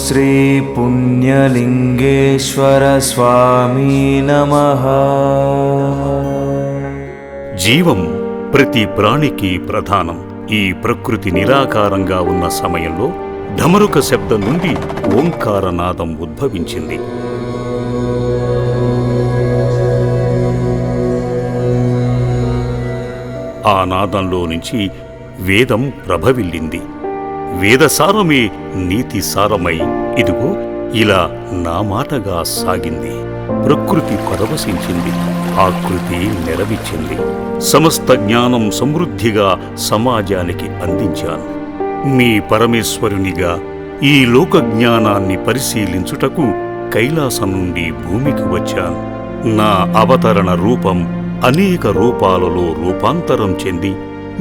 శ్రీ పుణ్యలింగేశ్వర స్వామి నమః. జీవం ప్రతి ప్రాణికి ప్రధానం. ఈ ప్రకృతి నిరాకారంగా ఉన్న సమయంలో ఢమరుక శబ్దం నుండి ఓంకారనాదం ఉద్భవించింది. ఆ నాదంలో నుంచి వేదం ప్రభవిల్లింది. వేదసారమే నీతి సారమై ఇదిగో ఇలా నా మాటగా సాగింది. ప్రకృతి పరవశించింది, ఆకృతి నెరవిచ్చింది. సమస్త జ్ఞానం సమృద్ధిగా సమాజానికి అందించాను. మీ పరమేశ్వరునిగా ఈ లోక జ్ఞానాన్ని పరిశీలించుటకు కైలాసం నుండి భూమికి వచ్చాను. నా అవతరణ రూపం అనేక రూపాలలో రూపాంతరం చెంది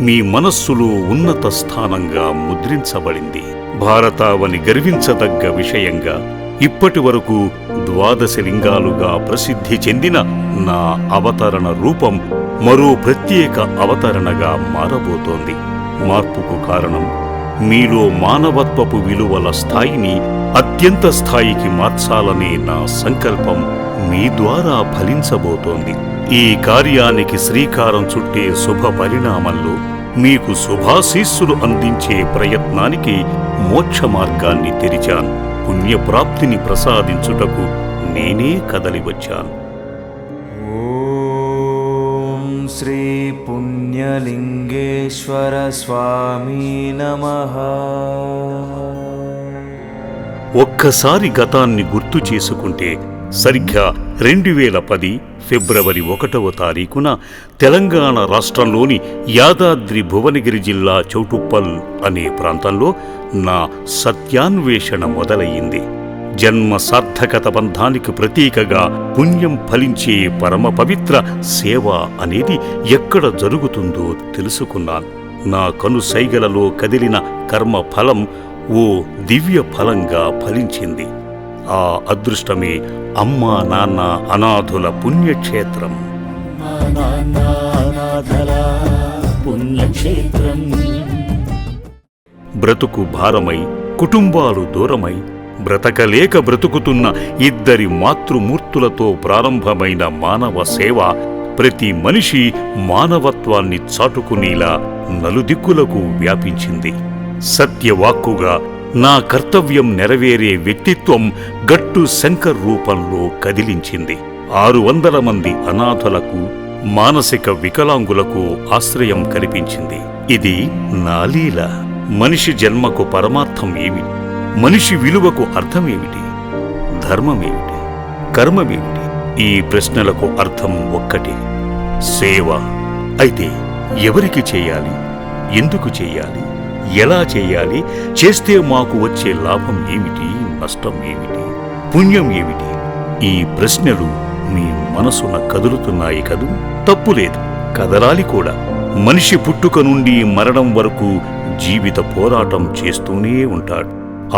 మీ మనస్సులో ఉన్నత స్థానంగా ముద్రించబడింది. భారతావని గర్వించదగ్గ విషయంగా ఇప్పటి వరకు 12 లింగాలుగా ప్రసిద్ధి చెందిన నా అవతరణ రూపం మరో ప్రత్యేక అవతరణగా మారబోతోంది. మార్పుకు కారణం మీలో మానవత్వపు విలువల స్థాయిని అత్యంత స్థాయికి మార్చాలనే నా సంకల్పం మీ ద్వారా ఫలించబోతోంది. ఈ కార్యానికి శ్రీకారం చుట్టే శుభ పరిణామంలో మీకు శుభాశీస్సులు అందించే ప్రయత్నానికి మోక్ష మార్గాన్ని తెరిచాను. పుణ్యప్రాప్తిని ప్రసాదించుటకు నేనే కదలివచ్చాను. ఓం శ్రీ పుణ్యలింగేశ్వర స్వామి నమః. ఒక్కసారి గతాన్ని గుర్తు చేసుకుంటే సరిగ్గా 2010 ఫిబ్రవరి 1వ తారీఖున తెలంగాణ రాష్ట్రంలోని యాదాద్రి భువనగిరి జిల్లా చౌటుప్పల్ అనే ప్రాంతంలో నా సత్యాన్వేషణ మొదలయ్యింది. జన్మ సార్థకత బంధానికి ప్రతీకగా పుణ్యం ఫలించే పరమ పవిత్ర సేవ అనేది ఎక్కడ జరుగుతుందో తెలుసుకున్నాను. నా కనుసైగలలో కదిలిన కర్మ ఫలం ఓ దివ్య ఫలంగా ఫలించింది. ఆ అదృష్టమే అమ్మా నాన్న అనాథుల పుణ్యక్షేత్రం. బ్రతుకు భారమై కుటుంబాలు దూరమై బ్రతకలేక బ్రతుకుతున్న 2 మాతృమూర్తులతో ప్రారంభమైన మానవ సేవ ప్రతి మనిషి మానవత్వాన్ని చాటుకునేలా నలుదిక్కులకు వ్యాపించింది. సత్యవాక్కుగా నా కర్తవ్యం నెరవేరే వ్యక్తిత్వం గట్టు శంకర్ రూపంలో కదిలించింది. 600 మంది అనాథలకు, మానసిక వికలాంగులకు ఆశ్రయం కల్పించింది. ఇది నా లీల. మనిషి జన్మకు పరమార్థం ఏమిటి? మనిషి విలువకు అర్థమేమిటి? ధర్మమేమిటి? కర్మమేమిటి? ఈ ప్రశ్నలకు అర్థం ఒక్కటే, సేవ. అయితే ఎవరికి చేయాలి? ఎందుకు చేయాలి? ఎలా చేయాలి? చేస్తే మాకు వచ్చే లాభం ఏమిటి? నష్టం ఏమిటి? పుణ్యం ఏమిటి? ఈ ప్రశ్నలు మీ మనసున కదులుతున్నాయి కదూ? తప్పులేదు, కదలాలి కూడా. మనిషి పుట్టుక నుండి మరణం వరకు జీవిత పోరాటం చేస్తూనే ఉంటాడు.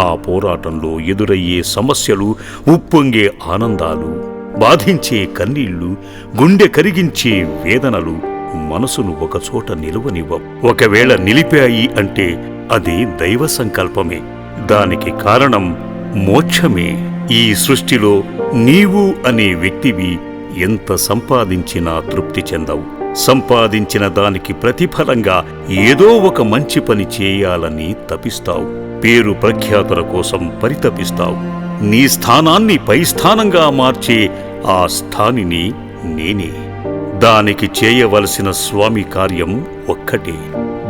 ఆ పోరాటంలో ఎదురయ్యే సమస్యలు, ఉప్పొంగే ఆనందాలు, బాధించే కన్నీళ్లు, గుండె కరిగించే వేదనలు మనసును ఒకచోట నిలువనివ్వవు. ఒకవేళ నిలిపాయి అంటే అది దైవ సంకల్పమే. దానికి కారణం మోక్షమే. ఈ సృష్టిలో నీవు అనే వ్యక్తివి ఎంత సంపాదించినా తృప్తి చెందవు. సంపాదించిన దానికి ప్రతిఫలంగా ఏదో ఒక మంచి పని చేయాలని తపిస్తావు. పేరు ప్రఖ్యాతుల కోసం పరితపిస్తావు. నీ స్థానాన్ని పై స్థానంగా మార్చే ఆ స్థానిని నేనే. దానికి చేయవలసిన స్వామి కార్యం ఒక్కటే.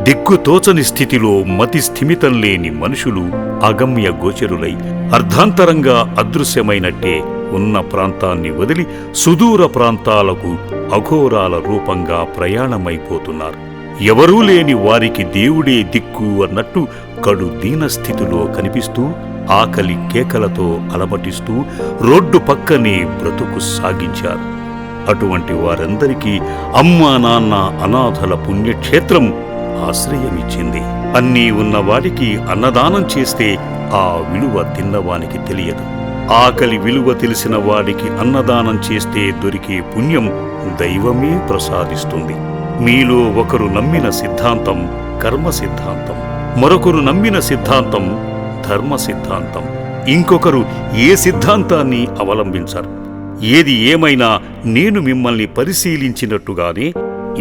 దిక్కుతోచని స్థితిలో మతి స్థిమితం లేని మనుషులు అగమ్య గోచరులై అర్ధాంతరంగా అదృశ్యమైనట్టే ఉన్న ప్రాంతాన్ని వదిలి సుదూర ప్రాంతాలకు అఘోరాల రూపంగా ప్రయాణమైపోతున్నారు. ఎవరూ లేని వారికి దేవుడే దిక్కు అన్నట్టు కడు దీనస్థితిలో కనిపిస్తూ ఆకలి కేకలతో అలమటిస్తూ రోడ్డు పక్కనే బ్రతుకు సాగించారు. అటువంటి వారందరికీ అమ్మా నాన్న అనాథల పుణ్యక్షేత్రం ఆశ్రయమిచ్చింది. అన్నీ ఉన్నవాడికి అన్నదానం చేస్తే ఆ విలువ తిన్నవానికి తెలియదు. ఆకలి విలువ తెలిసిన వాడికి అన్నదానం చేస్తే దొరికే పుణ్యం దైవమే ప్రసాదిస్తుంది. మీలో ఒకరు నమ్మిన సిద్ధాంతం కర్మ సిద్ధాంతం, మరొకరు నమ్మిన సిద్ధాంతం ధర్మ సిద్ధాంతం. ఇంకొకరు ఏ సిద్ధాంతాన్ని అవలంబించరు. ఏది ఏమైనా నేను మిమ్మల్ని పరిశీలించినట్టుగానే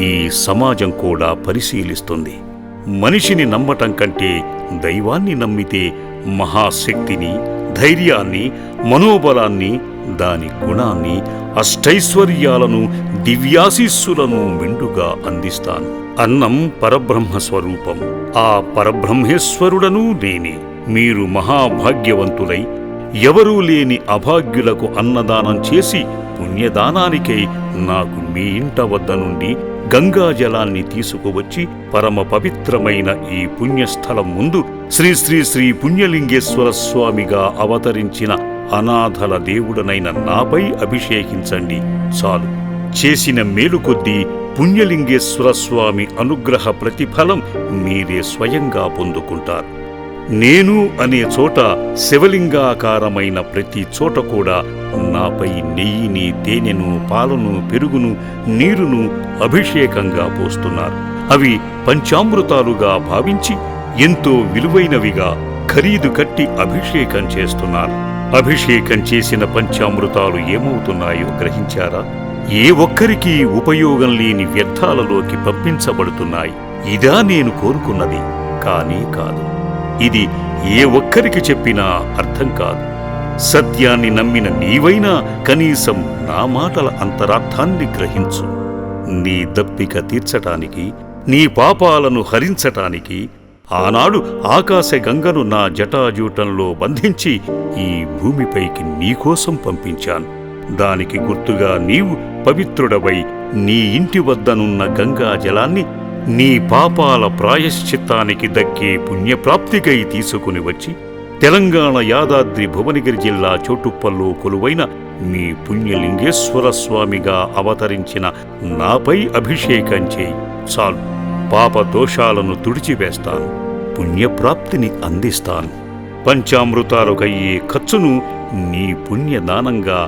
ఈ సమాజం కూడా పరిశీలిస్తుంది. మనిషిని నమ్మటం కంటే దైవాన్ని నమ్మితే మహాశక్తిని, ధైర్యాన్ని, మనోబలాన్ని, దాని గుణాన్ని, అష్టైశ్వర్యాలను, దివ్యాశీస్సులను మెండుగా అందిస్తాను. అన్నం పరబ్రహ్మ స్వరూపం. ఆ పరబ్రహ్మేశ్వరుడను నేనే. మీరు మహాభాగ్యవంతులై ఎవరూ లేని అభాగ్యులకు అన్నదానం చేసి పుణ్యదానానికై నాకు మీ ఇంట వద్ద నుండి గంగాజలాన్ని తీసుకువచ్చి పరమ పవిత్రమైన ఈ పుణ్యస్థలం ముందు శ్రీ శ్రీ శ్రీ పుణ్యలింగేశ్వర స్వామిగా అవతరించిన అనాథల దేవుడనైన నాపై అభిషేకించండి చాలు. చేసిన మేలు కొద్దీ పుణ్యలింగేశ్వర స్వామి అనుగ్రహ ప్రతిఫలం మీరే స్వయంగా పొందుకుంటారు. నేను అనే చోట శివలింగాకారమైన ప్రతి చోట కూడా నాపై నెయ్యిని, తేనెను, పాలను, పెరుగును, నీరును అభిషేకంగా పోస్తున్నారు. అవి పంచామృతాలుగా భావించి ఎంతో విలువైనవిగా ఖరీదు కట్టి అభిషేకం చేస్తున్నారు. అభిషేకం చేసిన పంచామృతాలు ఏమవుతున్నాయో గ్రహించారా? ఏ ఒక్కరికి ఉపయోగం లేని వ్యర్థాలలోకి పంపించబడుతున్నాయి. ఇదా నేను కోరుకున్నది? కానీ కాదు. ఇది ఏ ఒక్కరికి చెప్పినా అర్థం కాదు. సత్యాన్ని నమ్మిన నీవైనా కనీసం నా మాటల అంతరార్థాన్ని గ్రహించు. నీ దప్పిక తీర్చటానికి, నీ పాపాలను హరించటానికి ఆనాడు ఆకాశగంగను నా జటాజూటంలో బంధించి ఈ భూమిపైకి నీకోసం పంపించాను. దానికి గుర్తుగా నీవు పవిత్రుడవై నీ ఇంటి వద్దనున్న గంగా జలాన్ని నీ పాపాల ప్రాయశ్చిత్తానికి దక్కే పుణ్యప్రాప్తికై తీసుకుని వచ్చి తెలంగాణ యాదాద్రి భువనగిరి జిల్లా చోటుప్పల్లో కొలువైన మీ పుణ్యలింగేశ్వర స్వామిగా అవతరించిన నాపై అభిషేకం చేయి చాలు. పాప దోషాలను తుడిచివేస్తాను, పుణ్యప్రాప్తిని అందిస్తాను. పంచామృతాలకయ్యే ఖర్చును నీ పుణ్యదానంగా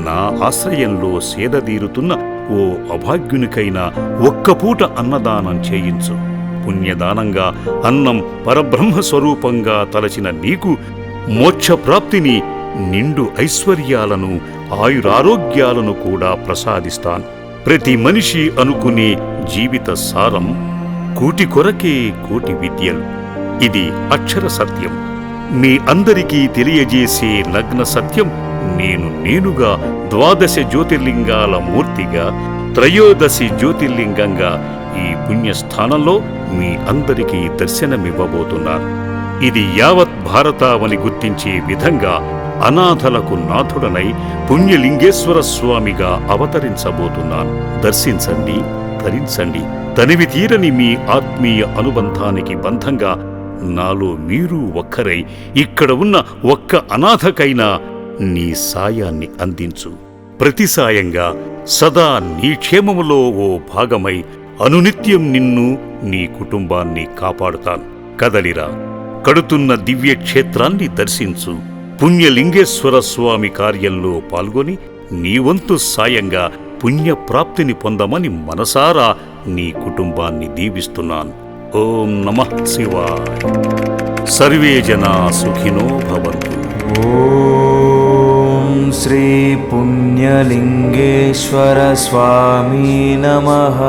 నా ఆశ్రయంలో సేదదీరుతున్న ఓ అభాగ్యునికైనా ఒక్కపూట అన్నదానం చేయించు. పుణ్యదానంగా అన్నం పరబ్రహ్మస్వరూపంగా తలచిన నీకు మోక్షప్రాప్తిని, నిండు ఐశ్వర్యాలను, ఆయురారోగ్యాలను కూడా ప్రసాదిస్తాను. ప్రతి మనిషి అనుకునే జీవిత సారం కూటి కొరకే కోటి విద్యలు. ఇది అక్షర సత్యం. మీ అందరికీ తెలియజేసే నగ్న సత్యం నేనుగా ద్వాదశ జ్యోతిర్లింగాల మూర్తిగా, త్రయోదశి జ్యోతిర్లింగంగా ఈ పుణ్యస్థానంలో మీ అందరికీ దర్శనమివ్వబోతున్నాను. ఇది యావత్ భారతావని గుర్తించే విధంగా అనాథలకు నాథుడనై పుణ్యలింగేశ్వర స్వామిగా అవతరించబోతున్నాను. దర్శించండి, ధరించండి. తనివి తీరని మీ ఆత్మీయ అనుబంధానికి బంధంగా నాలో మీరు ఒక్కరై ఇక్కడ ఉన్న ఒక్క అనాథకైనా నీ సాయాన్ని అందించు. ప్రతి సాయంగా సదా నీ క్షేమములో ఓ భాగమై అనునిత్యం నిన్ను, నీ కుటుంబాన్ని కాపాడుతాను. కదలిరా, కడుతున్న దివ్యక్షేత్రాన్ని దర్శించు. పుణ్యలింగేశ్వర స్వామి కార్యంలో పాల్గొని నీ వంతు సాయంగా పుణ్యప్రాప్తిని పొందమని మనసారా నీ కుటుంబాన్ని దీవిస్తున్నాను. ఓం నమః శివాయ. సర్వే జనా సుఖినో భవంతు. ఓం శ్రీ పుణ్యలింగేశ్వర స్వామి నమః.